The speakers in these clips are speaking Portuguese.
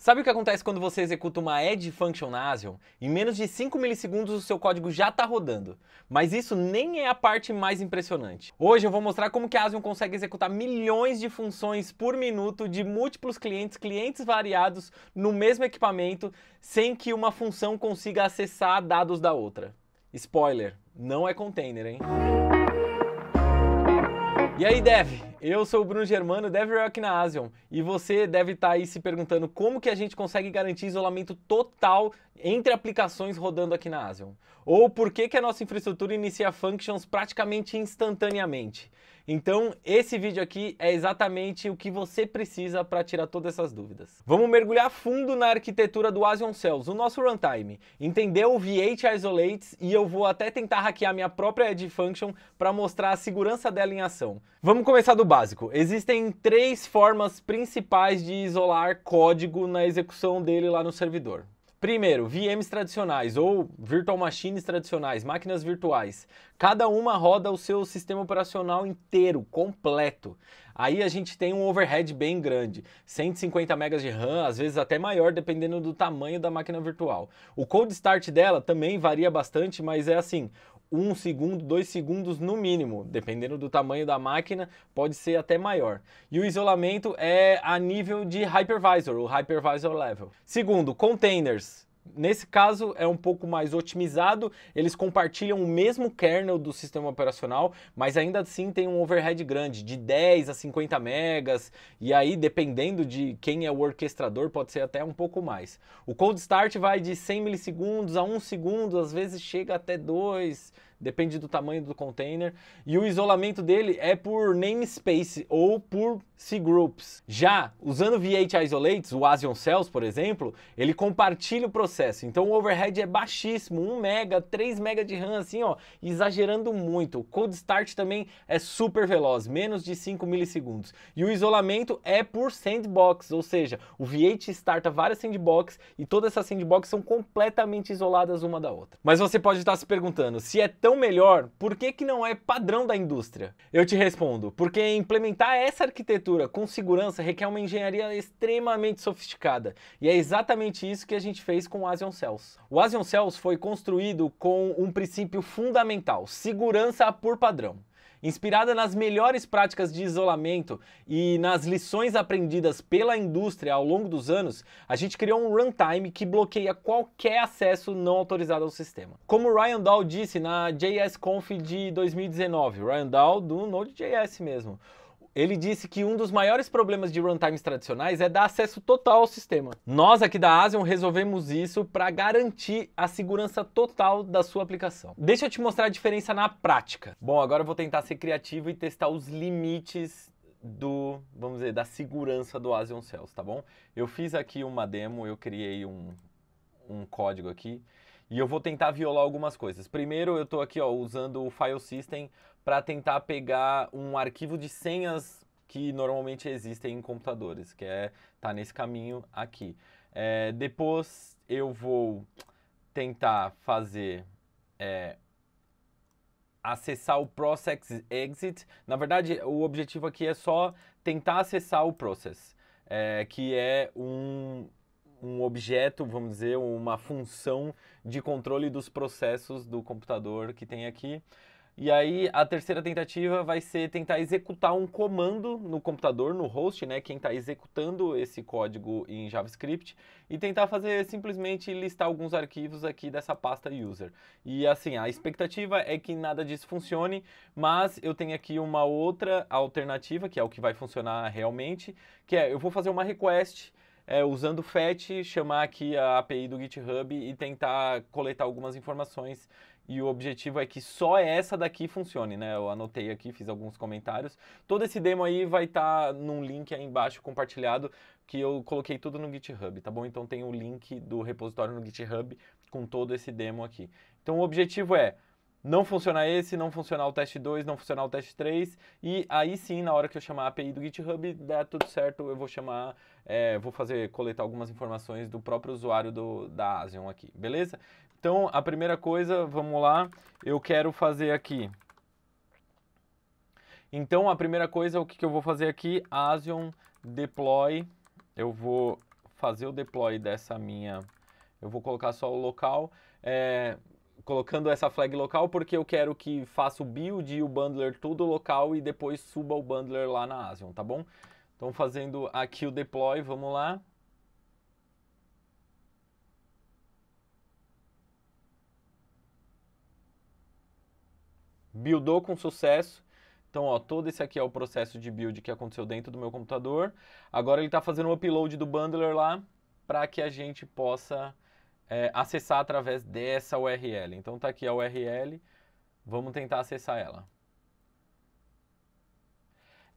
Sabe o que acontece quando você executa uma add function na Asion? Em menos de 5 milissegundos o seu código já está rodando. Mas isso nem é a parte mais impressionante. Hoje eu vou mostrar como que a Asion consegue executar milhões de funções por minuto de múltiplos clientes variados no mesmo equipamento, sem que uma função consiga acessar dados da outra. Spoiler, não é container, hein? E aí, Dev? Eu sou o Bruno Germano, DevRel aqui na Asion, e você deve estar aí se perguntando como que a gente consegue garantir isolamento total entre aplicações rodando aqui na Asion. Ou por que a nossa infraestrutura inicia functions praticamente instantaneamente. Então, esse vídeo aqui é exatamente o que você precisa para tirar todas essas dúvidas. Vamos mergulhar fundo na arquitetura do Asion Cells, o nosso runtime, entender o V8 Isolates e eu vou até tentar hackear minha própria add function para mostrar a segurança dela em ação. Vamos começar do básico. Existem três formas principais de isolar código na execução dele lá no servidor. Primeiro, VMs tradicionais ou Virtual Machines tradicionais, máquinas virtuais. Cada uma roda o seu sistema operacional inteiro, completo. Aí a gente tem um overhead bem grande, 150 MB de RAM, às vezes até maior, dependendo do tamanho da máquina virtual. O cold start dela também varia bastante, mas é assim, 1 segundo, 2 segundos no mínimo, dependendo do tamanho da máquina, pode ser até maior. E o isolamento é a nível de hypervisor, o hypervisor level. Segundo, containers. Nesse caso é um pouco mais otimizado, eles compartilham o mesmo kernel do sistema operacional, mas ainda assim tem um overhead grande, de 10 a 50 megas, e aí dependendo de quem é o orquestrador pode ser até um pouco mais. O cold start vai de 100 milissegundos a 1 segundo, às vezes chega até 2, depende do tamanho do container, e o isolamento dele é por namespace ou por cgroups. Já usando V8 Isolates, o Asion Cells, por exemplo, ele compartilha o processo, então o overhead é baixíssimo, 1 mega, 3 mega de RAM, assim, ó, exagerando muito. O cold start também é super veloz, menos de 5 milissegundos. E o isolamento é por sandbox, ou seja, o V8 starta várias sandbox e todas essas sandbox são completamente isoladas uma da outra. Mas você pode estar se perguntando, se é tão melhor, por que não é padrão da indústria? Eu te respondo, porque implementar essa arquitetura com segurança requer uma engenharia extremamente sofisticada. E é exatamente isso que a gente fez com o Asion Cells. O Asion Cells foi construído com um princípio fundamental, segurança por padrão. Inspirada nas melhores práticas de isolamento e nas lições aprendidas pela indústria ao longo dos anos, a gente criou um runtime que bloqueia qualquer acesso não autorizado ao sistema. Como o Ryan Dahl disse na JSConf de 2019, Ryan Dahl do Node.js mesmo, ele disse que um dos maiores problemas de runtimes tradicionais é dar acesso total ao sistema. Nós aqui da Asion resolvemos isso para garantir a segurança total da sua aplicação. Deixa eu te mostrar a diferença na prática. Bom, agora eu vou tentar ser criativo e testar os limites vamos dizer, da segurança do Asion Cells, tá bom? Eu fiz aqui uma demo, eu criei um código aqui e eu vou tentar violar algumas coisas. Primeiro, eu estou aqui usando o file system para tentar pegar um arquivo de senhas que normalmente existem em computadores, que tá nesse caminho aqui. Depois eu vou tentar fazer acessar o process exit. Na verdade, o objetivo aqui é só tentar acessar o process, que é um objeto, vamos dizer, uma função de controle dos processos do computador que tem aqui. E aí a terceira tentativa vai ser tentar executar um comando no computador, no host, né, quem está executando esse código em JavaScript, e tentar fazer simplesmente listar alguns arquivos aqui dessa pasta user. E assim, a expectativa é que nada disso funcione, mas eu tenho aqui uma outra alternativa, que é o que vai funcionar realmente, que eu vou fazer uma request usando o fetch, chamar aqui a API do GitHub e tentar coletar algumas informações. E o objetivo é que só essa daqui funcione, né? Eu anotei aqui, fiz alguns comentários. Todo esse demo aí vai estar num link aí embaixo compartilhado, que eu coloquei tudo no GitHub, tá bom? Então tem o link do repositório no GitHub com todo esse demo aqui. Então o objetivo é não funcionar esse, não funcionar o teste 2, não funcionar o teste 3, e aí sim, na hora que eu chamar a API do GitHub, der tudo certo, eu vou chamar, coletar algumas informações do próprio usuário da Asion aqui, beleza? Então, a primeira coisa, vamos lá, eu quero fazer aqui. Então, a primeira coisa, o que eu vou fazer aqui? Asion deploy, eu vou fazer o deploy dessa minha... Eu vou colocar só o local, colocando essa flag local porque eu quero que faça o build e o bundler tudo local e depois suba o bundler lá na Asion, tá bom? Então fazendo aqui o deploy, vamos lá. Buildou com sucesso. Então, ó, todo esse aqui é o processo de build que aconteceu dentro do meu computador. Agora ele está fazendo o upload do bundler lá para que a gente possa acessar através dessa URL. Então tá aqui a URL, vamos tentar acessar ela.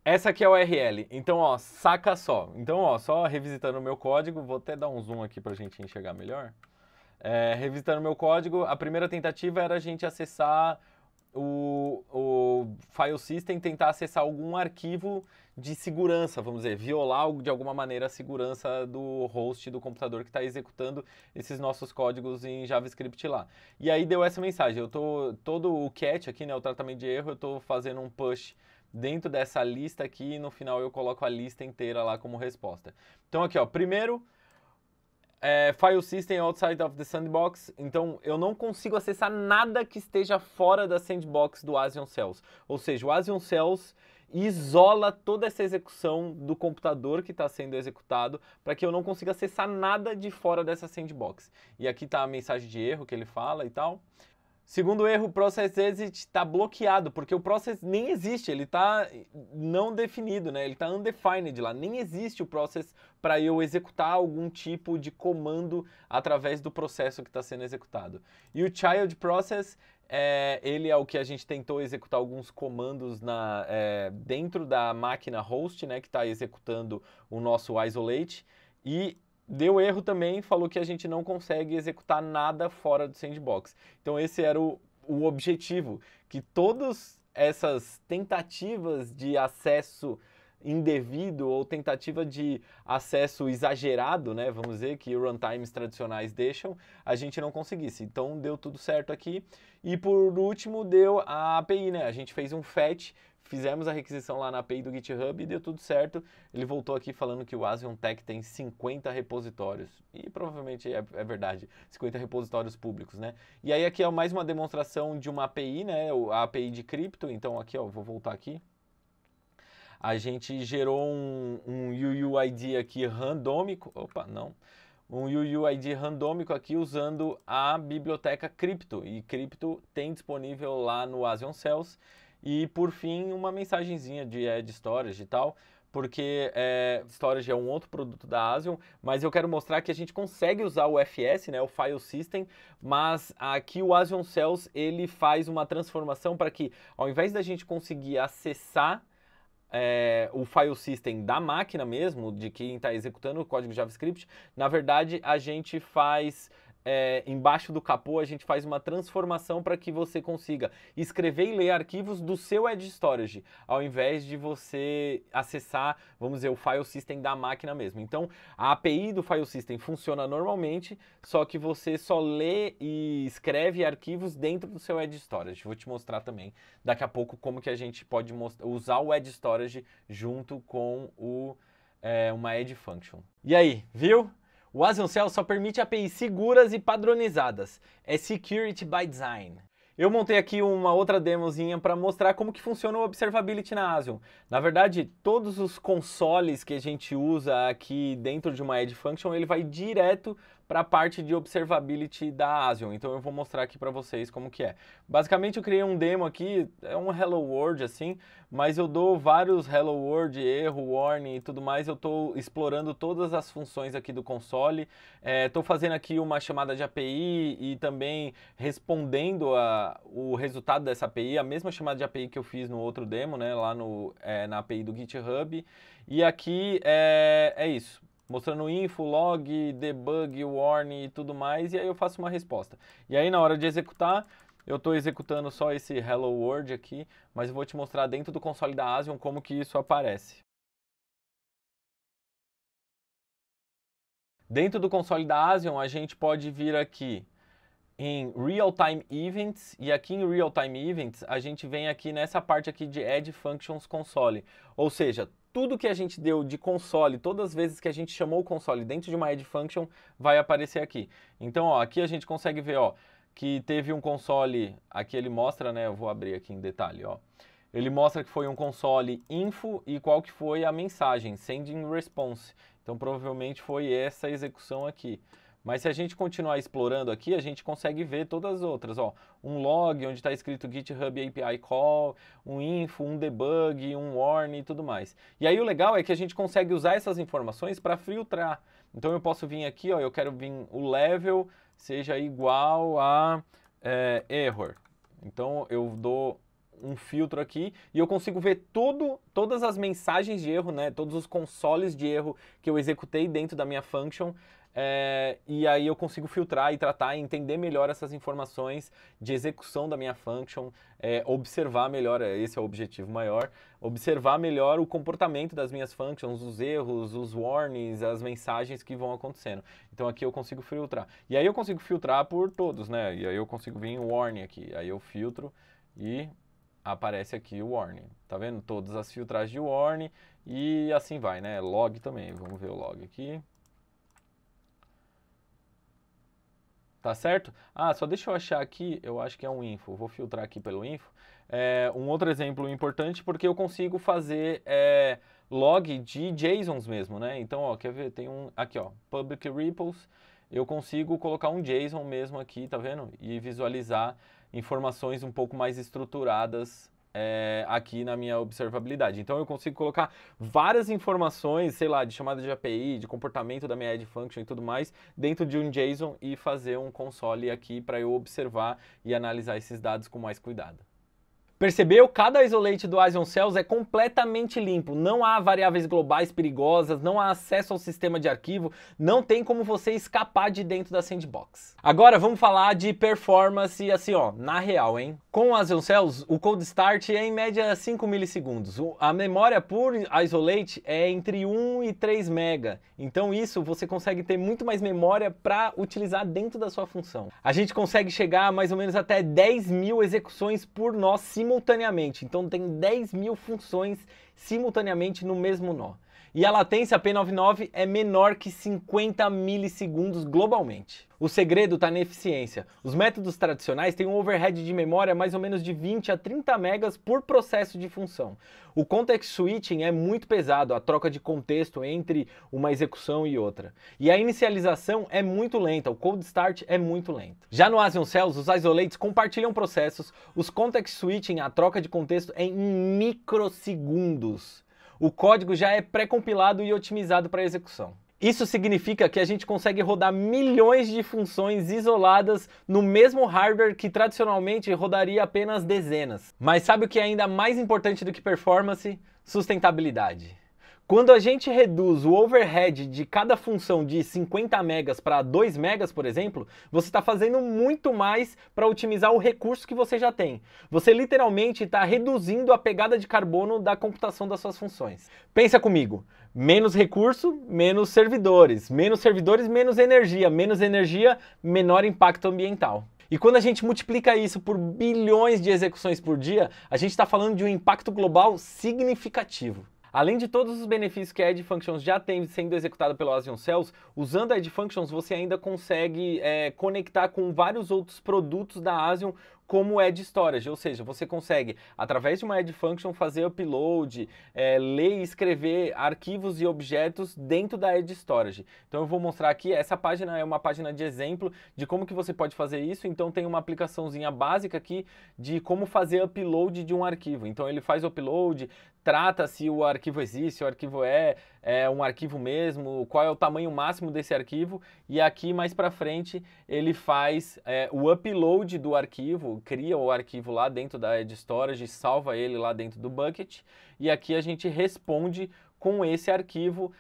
Essa aqui é a URL, então ó, saca só. Então ó, só revisitando o meu código, vou até dar um zoom aqui para a gente enxergar melhor. Revisitando o meu código, a primeira tentativa era a gente acessar o file system, tentar acessar algum arquivo de segurança, vamos dizer, violar de alguma maneira a segurança do host do computador que está executando esses nossos códigos em JavaScript lá. E aí deu essa mensagem, todo o catch aqui, né, o tratamento de erro, eu estou fazendo um push dentro dessa lista aqui e no final eu coloco a lista inteira lá como resposta. Então aqui, ó, primeiro... file system outside of the sandbox, então eu não consigo acessar nada que esteja fora da sandbox do Asion Cells. Ou seja, o Asion Cells isola toda essa execução do computador que está sendo executado para que eu não consiga acessar nada de fora dessa sandbox. E aqui está a mensagem de erro que ele fala e tal. Segundo erro, o process exit está bloqueado, porque o process nem existe, ele está não definido, né? Ele está undefined lá, nem existe o process para eu executar algum tipo de comando através do processo que está sendo executado. E o child process, ele é o que a gente tentou executar alguns comandos dentro da máquina host, né? Que está executando o nosso isolate, e deu erro também, falou que a gente não consegue executar nada fora do sandbox. Então esse era o objetivo, que todas essas tentativas de acesso indevido ou tentativa de acesso exagerado, né, vamos dizer, que runtimes tradicionais deixam, a gente não conseguisse. Então deu tudo certo aqui. E por último deu a API, né? A gente fez um fetch, fizemos a requisição lá na API do GitHub e deu tudo certo. Ele voltou aqui falando que o Asion Tech tem 50 repositórios. E provavelmente é verdade, 50 repositórios públicos, né? E aí aqui é mais uma demonstração de uma API, né? A API de cripto. Então aqui, ó, vou voltar aqui. A gente gerou um UUID aqui randômico. Opa, não. Um UUID randômico aqui usando a biblioteca Crypto. E Crypto tem disponível lá no Asion Cells. E por fim, uma mensagenzinha de Add Storage e tal, porque Storage é um outro produto da Asion, mas eu quero mostrar que a gente consegue usar o FS, né, o File System, mas aqui o Asion Cells ele faz uma transformação para que, ao invés da gente conseguir acessar o file system da máquina mesmo, de quem está executando o código JavaScript, na verdade a gente faz... embaixo do capô a gente faz uma transformação para que você consiga escrever e ler arquivos do seu Edge Storage, ao invés de você acessar, vamos dizer, o file system da máquina mesmo. Então, a API do file system funciona normalmente, só que você só lê e escreve arquivos dentro do seu Edge Storage. Vou te mostrar também daqui a pouco como que a gente pode usar o Edge Storage junto com uma Edge Function. E aí, viu? O Asion Cells só permite APIs seguras e padronizadas. É Security by Design. Eu montei aqui uma outra demozinha para mostrar como que funciona o Observability na Asion. Na verdade, todos os consoles que a gente usa aqui dentro de uma Edge Function, ele vai direto para a parte de Observability da Asion. Então eu vou mostrar aqui para vocês como que é. Basicamente eu criei um demo aqui, é um Hello World assim, mas eu dou vários Hello World, erro, warning e tudo mais. Eu estou explorando todas as funções aqui do console. Estou fazendo aqui uma chamada de API e também respondendo o resultado dessa API, a mesma chamada de API que eu fiz no outro demo, né, lá na API do GitHub. E aqui é isso. Mostrando info, log, debug, warning e tudo mais, e aí eu faço uma resposta. E aí na hora de executar, eu estou executando só esse Hello World aqui, mas eu vou te mostrar dentro do console da Asion como que isso aparece. Dentro do console da Asion, a gente pode vir aqui em Real Time Events, e aqui em Real Time Events, a gente vem aqui nessa parte aqui de Add Functions Console. Ou seja, tudo que a gente deu de console, todas as vezes que a gente chamou o console dentro de uma add function, vai aparecer aqui. Então, ó, aqui a gente consegue ver, ó, que teve um console, aqui ele mostra, né, eu vou abrir aqui em detalhe, ó. Ele mostra que foi um console info e qual que foi a mensagem, sending response. Então, provavelmente foi essa execução aqui. Mas se a gente continuar explorando aqui, a gente consegue ver todas as outras, ó. Um log, onde está escrito GitHub API Call, um info, um debug, um warning e tudo mais. E aí o legal é que a gente consegue usar essas informações para filtrar. Então eu posso vir aqui, ó, eu quero vir o level seja igual a error. Então eu dou um filtro aqui e eu consigo ver todas as mensagens de erro, né, todos os consoles de erro que eu executei dentro da minha function. E aí eu consigo filtrar e tratar e entender melhor essas informações de execução da minha function, observar melhor, esse é o objetivo maior, observar melhor o comportamento das minhas functions, os erros, os warnings, as mensagens que vão acontecendo. Então aqui eu consigo filtrar. E aí eu consigo filtrar por todos, né? E aí eu consigo vir em warning aqui. Aí eu filtro e aparece aqui o warning. Tá vendo? Todas as filtragens de warning e assim vai, né? Log também. Vamos ver o log aqui. Tá certo? Ah, só deixa eu achar aqui, eu acho que é um info, vou filtrar aqui pelo info. Um outro exemplo importante porque eu consigo fazer log de JSONs mesmo, né? Então, ó, quer ver? Tem um aqui, ó, public repos. Eu consigo colocar um JSON mesmo aqui, tá vendo? E visualizar informações um pouco mais estruturadas aqui na minha observabilidade. Então eu consigo colocar várias informações, sei lá, de chamada de API, de comportamento da minha add function e tudo mais, dentro de um JSON e fazer um console aqui para eu observar e analisar esses dados com mais cuidado. Percebeu? Cada isolate do Asion Cells é completamente limpo, não há variáveis globais perigosas, não há acesso ao sistema de arquivo, não tem como você escapar de dentro da sandbox. Agora vamos falar de performance assim, ó, na real, hein? Com o Asion Cells, o cold start é em média 5 milissegundos. A memória por isolate é entre 1 e 3 mega. Então isso você consegue ter muito mais memória para utilizar dentro da sua função. A gente consegue chegar a mais ou menos até 10.000 execuções por nó simultaneamente. Então tem 10.000 funções simultaneamente no mesmo nó. E a latência P99 é menor que 50 milissegundos globalmente. O segredo está na eficiência. Os métodos tradicionais têm um overhead de memória mais ou menos de 20 a 30 megas por processo de função. O context switching é muito pesado, a troca de contexto entre uma execução e outra. E a inicialização é muito lenta, o cold start é muito lento. Já no Asion Cells, os isolates compartilham processos, os context switching, a troca de contexto é em microsegundos. O código já é pré-compilado e otimizado para execução. Isso significa que a gente consegue rodar milhões de funções isoladas no mesmo hardware que tradicionalmente rodaria apenas dezenas. Mas sabe o que é ainda mais importante do que performance? Sustentabilidade. Quando a gente reduz o overhead de cada função de 50 megas para 2 megas, por exemplo, você está fazendo muito mais para otimizar o recurso que você já tem. Você literalmente está reduzindo a pegada de carbono da computação das suas funções. Pensa comigo, menos recurso, menos servidores, menos energia, menor impacto ambiental. E quando a gente multiplica isso por bilhões de execuções por dia, a gente está falando de um impacto global significativo. Além de todos os benefícios que a Add Functions já tem sendo executada pelo Asion Cells, usando a Add Functions você ainda consegue conectar com vários outros produtos da Asion, como Add Storage, ou seja, você consegue, através de uma Add Function, fazer upload, ler e escrever arquivos e objetos dentro da Add Storage. Então eu vou mostrar aqui, essa página é uma página de exemplo de como que você pode fazer isso, então tem uma aplicaçãozinha básica aqui de como fazer upload de um arquivo. Então ele faz o upload, trata se o arquivo existe, se o arquivo é um arquivo mesmo, qual é o tamanho máximo desse arquivo, e aqui mais para frente ele faz o upload do arquivo, cria o arquivo lá dentro da Add Storage, salva ele lá dentro do bucket, e aqui a gente responde com esse arquivo,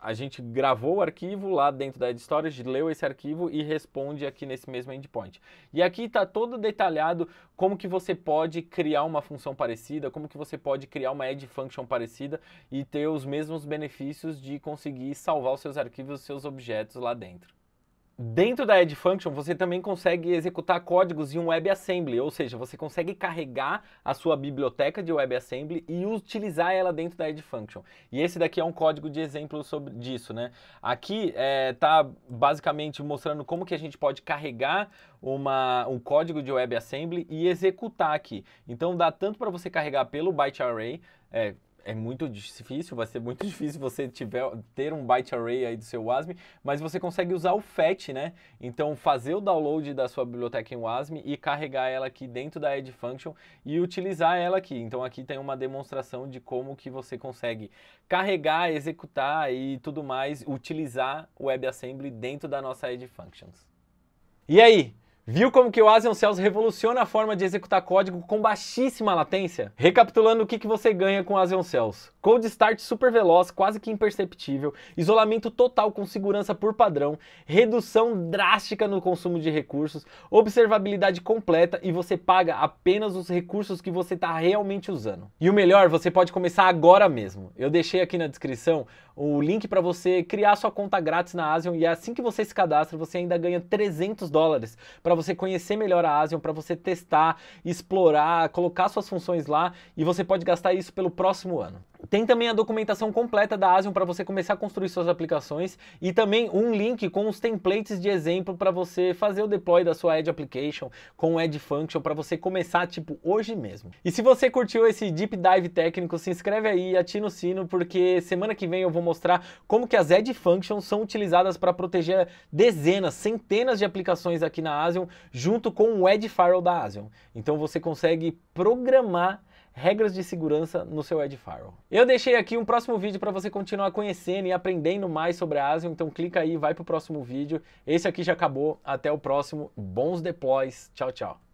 a gente gravou o arquivo lá dentro da Add Storage, leu esse arquivo e responde aqui nesse mesmo endpoint. E aqui está todo detalhado como que você pode criar uma função parecida, como que você pode criar uma Add Function parecida e ter os mesmos benefícios de conseguir salvar os seus arquivos, os seus objetos lá dentro. Dentro da Add Function, você também consegue executar códigos em um WebAssembly, ou seja, você consegue carregar a sua biblioteca de WebAssembly e utilizar ela dentro da Add Function. E esse daqui é um código de exemplo disso, né? Aqui tá basicamente mostrando como que a gente pode carregar um código de WebAssembly e executar aqui. Então dá tanto para você carregar pelo byte array, é muito difícil, vai ser muito difícil você ter um byte array aí do seu WASM, mas você consegue usar o fetch, né? Então fazer o download da sua biblioteca em WASM e carregar ela aqui dentro da Add Function e utilizar ela aqui. Então aqui tem uma demonstração de como que você consegue carregar, executar e tudo mais, utilizar o WebAssembly dentro da nossa Add Functions. E aí? Viu como que o Asion Cells revoluciona a forma de executar código com baixíssima latência? Recapitulando o que você ganha com o Asion Cells. Code start super veloz, quase que imperceptível, isolamento total com segurança por padrão, redução drástica no consumo de recursos, observabilidade completa e você paga apenas os recursos que você está realmente usando. E o melhor, você pode começar agora mesmo. Eu deixei aqui na descrição o link para você criar sua conta grátis na Asion e assim que você se cadastra, você ainda ganha $300 para você conhecer melhor a Asion, para você testar, explorar, colocar suas funções lá e você pode gastar isso pelo próximo ano. Tem também a documentação completa da Asion para você começar a construir suas aplicações e também um link com os templates de exemplo para você fazer o deploy da sua Add Application com o Add Function para você começar tipo hoje mesmo. E se você curtiu esse deep dive técnico, se inscreve aí e ativa o sino porque semana que vem eu vou mostrar como que as Add Functions são utilizadas para proteger dezenas, centenas de aplicações aqui na Asion junto com o Add Firewall da Asion. Então você consegue programar regras de segurança no seu Add Firewall. Eu deixei aqui um próximo vídeo para você continuar conhecendo e aprendendo mais sobre a Asion, então clica aí, vai pro próximo vídeo. Esse aqui já acabou, até o próximo, bons deploys, tchau, tchau.